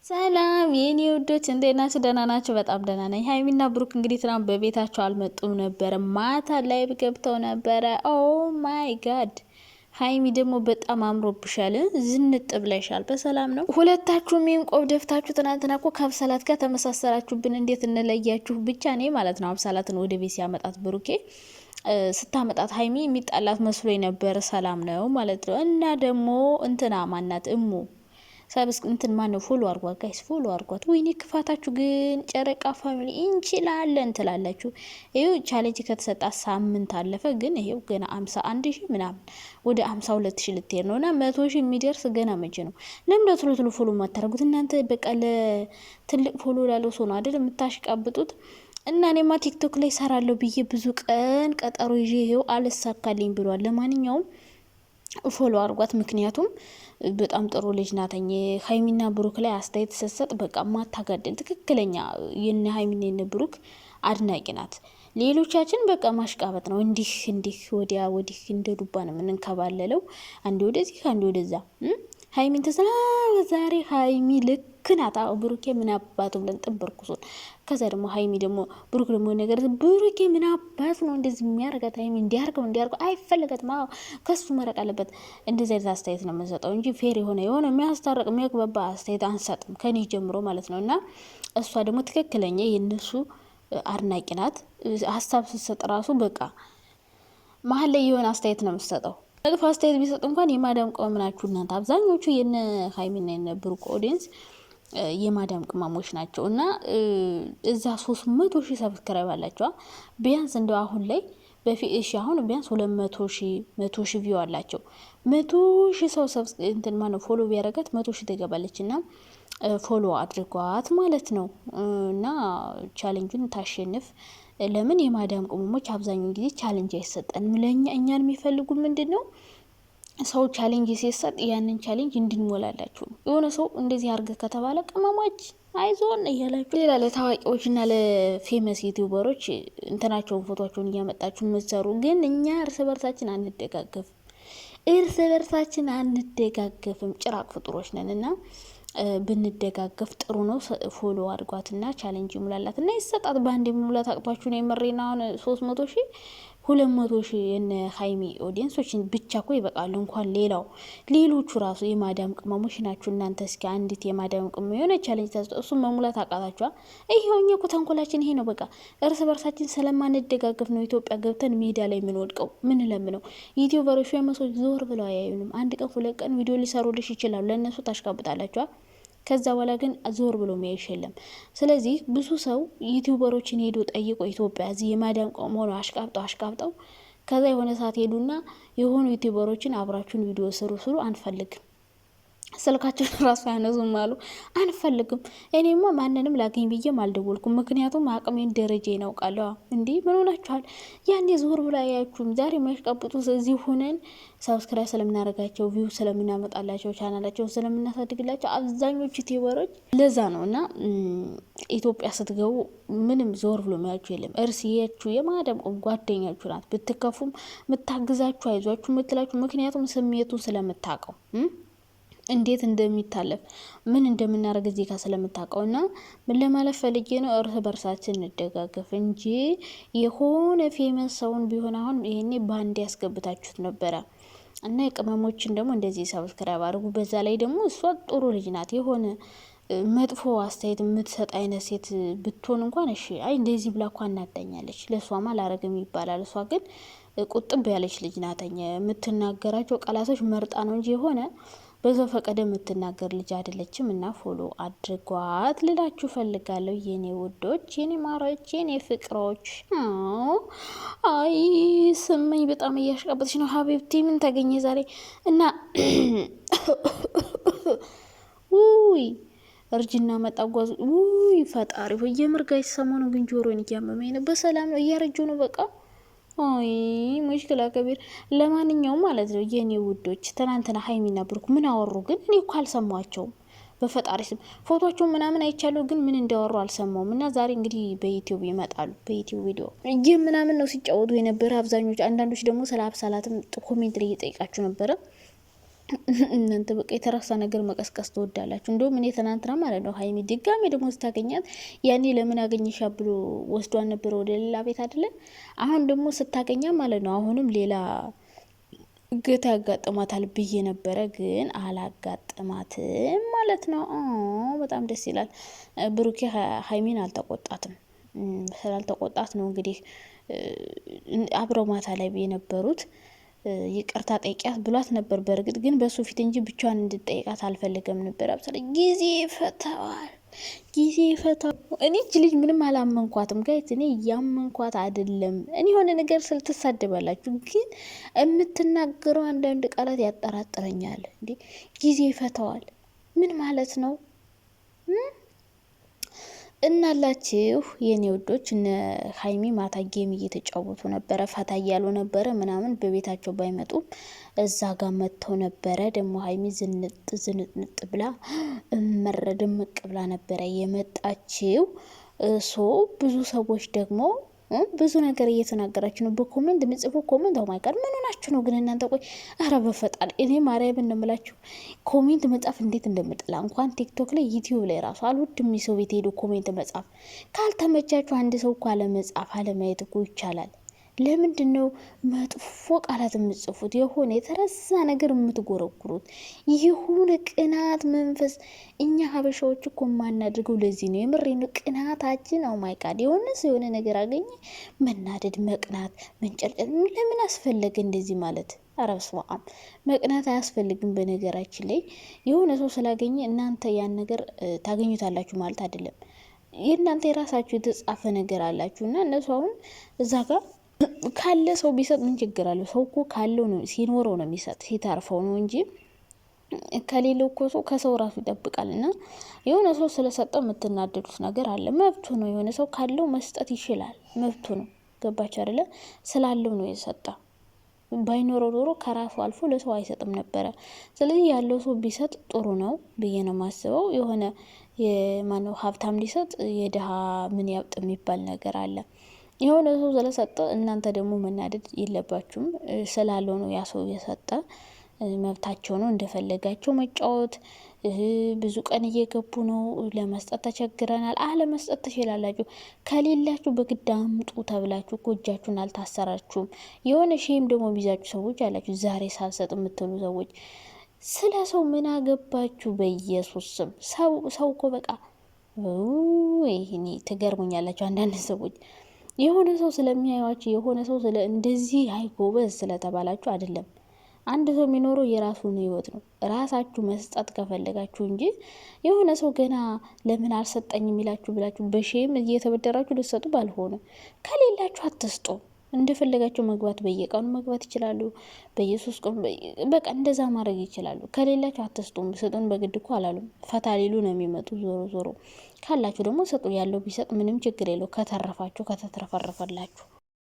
ሰላም የኔ ውዶች እንዴት ናችሁ? ደህና ናችሁ? በጣም ደህና ነኝ። ሀይሚና ብሩክ እንግዲህ ትናንት በቤታቸው አልመጡም ነበረ። ማታ ላይ ገብተው ነበረ። ኦ ማይ ጋድ ሀይሚ ደግሞ በጣም አምሮብሻል፣ ዝንጥ ብለሻል። በሰላም ነው ሁለታችሁም? ይህን ቆብ ደፍታችሁ ትናንትና እኮ ከአብሳላት ጋር ተመሳሰላችሁብን። እንዴት እንለያችሁ? ብቻ እኔ ማለት ነው አብሳላትን ወደ ቤት ሲያመጣት ብሩኬ ስታመጣት ሀይሚ የሚጣላት መስሎ ነበር። ሰላም ነው ማለት ነው። እና ደግሞ እንትና ማናት እሙ ሳብስ እንትን ማነው ፎሎ አርጓት ጋይስ፣ ፎሎ አርጓት። ወይኔ ክፋታችሁ ግን ጨረቃ ፋሚሊ እንችላለን ትላላችሁ። ይሄው ቻሌንጅ ከተሰጣ ሳምንት አለፈ፣ ግን ይሄው ገና 51 ሺህ ምናምን ወደ 52 ሺህ ልትሄድ ነውና 100 ሺህ የሚደርስ ገና መቼ ነው? ለምን ቶሎ ፎሎ ማታረጉት እናንተ? በቃ ለትልቅ ፎሎ ላለው ሰው ነው አይደል የምታሽቃብጡት? እና እኔማ ቲክቶክ ላይ ሰራለሁ ብዬ ብዙ ቀን ቀጠሮ ይዤ ይሄው አልሳካልኝ ብሏል። ለማንኛውም ፎሎ አርጓት፣ ምክንያቱም በጣም ጥሩ ልጅ ናተኝ። ሀይሚና ብሩክ ላይ አስተያየት ሰሰጥ በቃ ማታጋደል ትክክለኛ የነ ሀይሚና የነ ብሩክ አድናቂ ናት። ሌሎቻችን በቃ ማሽቃበጥ ነው። እንዲህ ወዲያ ወዲህ እንደ ዱባ ነው የምንንከባለለው፣ አንዴ ወደዚህ አንዴ ወደዛ። ሀይሚን ተሰና ዛሬ ሀይሚ ልክ ናት። ብሩኬ ምን አባቱ ብለን ጥንበርኩሶን ከዛ ደግሞ ሀይሚ ደግሞ ብሩክ ደግሞ ነገር ብሩኬ ምን አባት ነው እንደዚህ የሚያረጋት? ሀይሚ እንዲያርገው አይፈልጋትም። ከሱ መረቅ አለበት። እንደዚህ አይነት አስተያየት ነው የምንሰጠው እንጂ ፌር የሆነ የሚያስታርቅ የሚያግባባ አስተያየት አንሰጥም፣ ከኔ ጀምሮ ማለት ነው። እና እሷ ደግሞ ትክክለኛ የነሱ አድናቂ ናት። ሀሳብ ስትሰጥ ራሱ በቃ መሀል ላይ የሆነ አስተያየት ነው የምትሰጠው። መጥፎ አስተያየት ቢሰጥ እንኳን የማዳም ቅመም ናችሁ እናንተ። አብዛኞቹ የነ ሀይሚና የነ ብሩክ ኦዲየንስ የማዳም ቅመሞች ናቸው። እና እዛ 300 ሺህ ሰብስክራይብ አላቸው። ቢያንስ እንደው አሁን ላይ በፊት አሁን ቢያንስ 200 ሺህ 100 ሺህ ቪው አላቸው። 100 ሺህ ሰው እንትን ማነው ፎሎ ቢያረጋት 100 ሺህ ትገባለች። እና ፎሎ አድርጓት ማለት ነው። እና ቻሌንጁን ታሸንፍ። ለምን የማዳም ቅመሞች አብዛኛውን ጊዜ ቻሌንጅ አይሰጠንም። እኛን የሚፈልጉ ምንድን ነው? ሰው ቻሌንጅ ሲሰጥ ያንን ቻሌንጅ እንድንሞላላችሁ ነው። የሆነ ሰው እንደዚህ አርገ ከተባለ ቅመሞች አይዞን እያላችሁ ሌላ ለታዋቂዎችና ለፌመስ ዩቲዩበሮች እንትናቸውን ፎቶቸውን እያመጣችሁ የምትሰሩ ግን እኛ እርስ በርሳችን አንደጋገፍም። ጭራቅ ፍጡሮች ነን እና ብንደጋገፍ ጥሩ ነው። ፎሎ አድርጓትና ቻሌንጅ ይሙላላት እና ይሰጣት። በአንድ የሚሙላት አቅቷችሁ ነው። የመሬና አሁን 300 ሺህ 200 ሺህ የነ ሀይሚ ኦዲየንሶችን ብቻ እኮ ይበቃሉ። እንኳን ሌሎቹ ራሱ የማዳም ቅመሞች ናችሁ እናንተ። እስኪ አንዲት የማዳም ቅመም የሆነ ቻሌንጅ ተሰጠ፣ እሱን መሙላት አቃታችኋ። ይሄው እኛ እኮ ተንኮላችን ይሄ ነው። በቃ እርስ በርሳችን ስለማንደጋገፍ ነው ኢትዮጵያ ገብተን ሜዳ ላይ የምንወድቀው። ምን ለምነው ዩቲዩበሮች ፌመሶች ዞር ብለው አያዩንም። አንድ ቀን 2 ቀን ቪዲዮ ሊሰሩልሽ ይችላሉ። ለእነሱ ታሽቃብጣላችኋ። ከዛ በኋላ ግን ዞር ብሎ የሚያይሽ የለም። ስለዚህ ብዙ ሰው ዩቲዩበሮችን ሄዶ ጠይቆ ኢትዮጵያ እዚህ የማዳም ቆሞ ነው አሽቃብጠው ከዛ የሆነ ሰዓት ሄዱና የሆኑ ዩቲዩበሮችን አብራችሁን ቪዲዮ ስሩ አንፈልግም፣ ስልካቸውን ራሱ ያነዙም አሉ። አንፈልግም። እኔማ ማንንም ላገኝ ብዬም አልደወልኩም፣ ምክንያቱም አቅሜን ደረጃ ይናውቃለሁ። እንዲህ ምን ሆናችኋል? ያኔ ዞር ብላ አያችሁም። ዛሬ የሚያሽቃብጡ እዚህ ሆነን ሰብስክራይብ ስለምናደርጋቸው ቪው ስለምናመጣላቸው ቻናላቸውን ስለምናሳድግላቸው አብዛኞቹ ዩቲዩበሮች ለዛ ነው። እና ኢትዮጵያ ስትገቡ ምንም ዞር ብሎ የሚያችሁ የለም። እርስያችሁ የማዳም ጓደኛችሁ ናት። ብትከፉም ምታግዛችሁ አይዟችሁ ምትላችሁ፣ ምክንያቱም ስሜቱን ስለምታውቀው እንዴት እንደሚታለፍ ምን እንደምናደርግ እዚህ ጋር ስለምታውቀውና ምን ለማለት ፈልጌ ነው፣ እርስ በርሳችን እንደጋገፍ እንጂ የሆነ ፌመስ ሰውን ቢሆን አሁን ይሄኔ ባንድ ያስገብታችሁት ነበረ። እና የቅመሞችን ደግሞ እንደዚህ ሰብስክራይብ አድርጉ። በዛ ላይ ደግሞ እሷ ጥሩ ልጅ ናት። የሆነ መጥፎ አስተያየት የምትሰጥ አይነት ሴት ብትሆን እንኳን እሺ፣ አይ እንደዚህ ብላ እኮ እናዳኛለች ለሷማ ላረግም ይባላል። እሷ ግን ቁጥብ ያለች ልጅ ናተኝ። የምትናገራቸው ቃላቶች መርጣ ነው እንጂ የሆነ በዘፈቀደ የምትናገር ልጅ አይደለችም። እና ፎሎ አድርጓት ልላችሁ ፈልጋለሁ የኔ ውዶች፣ የኔ ማሮች፣ የኔ ፍቅሮች። አይ ስመኝ በጣም እያሽቃበጥሽ ነው ሀቢብቲ። ምን ተገኘ ዛሬ? እና ውይ እርጅና መጣጓዙ። ውይ ፈጣሪ ሆይ የምርጋይ ሰሞኑ ግን ጆሮን እያመመኝ ነው። በሰላም ነው? እያረጁ ነው በቃ። አይ ሙሽክላ ከቢር። ለማንኛውም ማለት ነው የኔ ውዶች፣ ትናንትና ሀይሚና ብሩክ ምን አወሩ ግን? እኔ እኮ አልሰማቸውም። በፈጣሪ ስም ፎቶቹን ምናምን አይቻለሁ፣ ግን ምን እንዳወሩ አልሰማውም። እና ዛሬ እንግዲህ በዩቲዩብ ይመጣሉ። በዩቲዩብ ቪዲዮ ይህ ምናምን ነው ሲጫወቱ የነበረ አብዛኞቹ። አንዳንዶች ደግሞ ስለ አብሳላትም ኮሜንት ላይ እየጠይቃችሁ ነበረ። እናንተ በቃ የተረሳ ነገር መቀስቀስ ትወዳላችሁ። እንደውም እኔ ትናንትና ማለት ነው ሀይሚ ድጋሜ ደግሞ ስታገኛት ያኔ ለምን አገኘሻ ብሎ ወስዷን ነበር ወደ ሌላ ቤት አይደለ? አሁን ደግሞ ስታገኛ ማለት ነው አሁንም ሌላ እገታ ያጋጥማታል ብዬ ነበረ፣ ግን አላጋጥማትም ማለት ነው። በጣም ደስ ይላል። ብሩኬ ሀይሚን አልተቆጣትም። ስላልተቆጣት ነው እንግዲህ አብረው ማታ ላይ የነበሩት። ይቅርታ ጠይቂያት ብሏት ነበር። በእርግጥ ግን በሱ ፊት እንጂ ብቻዋን እንድጠይቃት አልፈለገም ነበር። አብሰለ ጊዜ ፈተዋል፣ ጊዜ ፈተዋል። እኔ እጅ ልጅ ምንም አላመንኳትም ጋይት። እኔ እያመንኳት አይደለም። እኔ የሆነ ነገር ስል ትሳደባላችሁ፣ ግን የምትናገረው አንዳንድ ቃላት ያጠራጥረኛል። እንዴ ጊዜ ፈተዋል ምን ማለት ነው? እናላችሁ የኔ ውዶች፣ እነ ሀይሚ ማታ ጌም እየተጫወቱ ነበረ፣ ፈታ እያሉ ነበረ ምናምን። በቤታቸው ባይመጡም እዛ ጋር መጥተው ነበረ። ደግሞ ሀይሚ ዝንጥ ብላ ድምቅ ብላ ነበረ የመጣችው። ብዙ ሰዎች ደግሞ ብዙ ነገር እየተናገራችሁ ነው። በኮሜንት ምጽፉ ኮሜንት ኦ ማይ ጋድ ምን ሆናችሁ ነው ግን እናንተ? ቆይ አረ በፈጣሪ እኔ ማርያም እንደምላችሁ ኮሜንት መጻፍ እንዴት እንደምጥላ እንኳን ቲክቶክ ላይ ዩቲዩብ ላይ ራሱ አልወድም። ሰው ቤት ሄዶ ኮሜንት መጻፍ ካልተመቻችሁ አንድ ሰው እኮ አለመጻፍ አለማየት እኮ ይቻላል። ለምንድን ነው መጥፎ ቃላት የምትጽፉት? የሆነ የተረሳ ነገር የምትጎረጉሩት? የሆነ ቅናት መንፈስ እኛ ሀበሻዎች እኮ የማናድርገው ለዚህ ነው። የምሬ ነው። ቅናታችን ነው ማይቃድ። የሆነ ሰው የሆነ ነገር አገኘ መናደድ፣ መቅናት፣ መንጨርጨር። ለምን አስፈለገ እንደዚህ ማለት? አረብስዋም መቅናት አያስፈልግም። በነገራችን ላይ የሆነ ሰው ስላገኘ እናንተ ያን ነገር ታገኙታላችሁ ማለት አይደለም። የእናንተ የራሳችሁ የተጻፈ ነገር አላችሁ እና እነሱ አሁን እዛ ጋር ካለ ሰው ቢሰጥ ምን ችግር አለው? ሰው እኮ ካለው ነው ሲኖረው ነው የሚሰጥ ሲታርፈው ነው እንጂ ከሌለው እኮ ሰው ከሰው ራሱ ይጠብቃል። እና የሆነ ሰው ስለሰጠው የምትናደዱት ነገር አለ። መብቱ ነው። የሆነ ሰው ካለው መስጠት ይችላል፣ መብቱ ነው። ገባች አይደለ? ስላለው ነው የሰጠ። ባይኖረው ኖሮ ከራሱ አልፎ ለሰው አይሰጥም ነበረ። ስለዚህ ያለው ሰው ቢሰጥ ጥሩ ነው ብዬ ነው የማስበው። የሆነ የማነው ሀብታም ሊሰጥ የድሃ ምን ያውጥ የሚባል ነገር አለ። የሆነ ሰው ስለሰጠ እናንተ ደግሞ መናደድ የለባችሁም። ስላለው ነው ያ ሰው የሰጠ፣ መብታቸው ነው እንደፈለጋቸው መጫወት። ብዙ ቀን እየገቡ ነው። ለመስጠት ተቸግረናል፣ አለመስጠት ትችላላችሁ። ከሌላችሁ በግድ አምጡ ተብላችሁ እኮ እጃችሁን አልታሰራችሁም። የሆነ ሼም ደግሞ ቢዛችሁ ሰዎች አላችሁ፣ ዛሬ ሳልሰጥ የምትሉ ሰዎች። ስለ ሰው ምን አገባችሁ? በኢየሱስ ስም ሰው እኮ በቃ ይሄኔ ትገርሙኛላችሁ አንዳንድ ሰዎች። የሆነ ሰው ስለሚያዩዋችሁ የሆነ ሰው እንደዚህ ጎበዝ ስለተባላችሁ አይደለም። አንድ ሰው የሚኖረው የራሱን ህይወት ነው። ራሳችሁ መስጠት ከፈለጋችሁ እንጂ የሆነ ሰው ገና ለምን አልሰጠኝ የሚላችሁ ብላችሁ በሼም እየተበደራችሁ ልትሰጡ ባልሆነ። ከሌላችሁ አትስጡ። እንደፈለጋቸው መግባት በየቀኑ መግባት ይችላሉ። በኢየሱስ ቀን በቃ እንደዛ ማድረግ ይችላሉ። ከሌላችሁ አትስጡም። ስጡን በግድ እኮ አላሉም። ፈታ ሊሉ ነው የሚመጡ። ዞሮ ዞሮ ካላችሁ ደግሞ ስጡ። ያለው ቢሰጥ ምንም ችግር የለው። ከተረፋችሁ ከተትረፈረፈላችሁ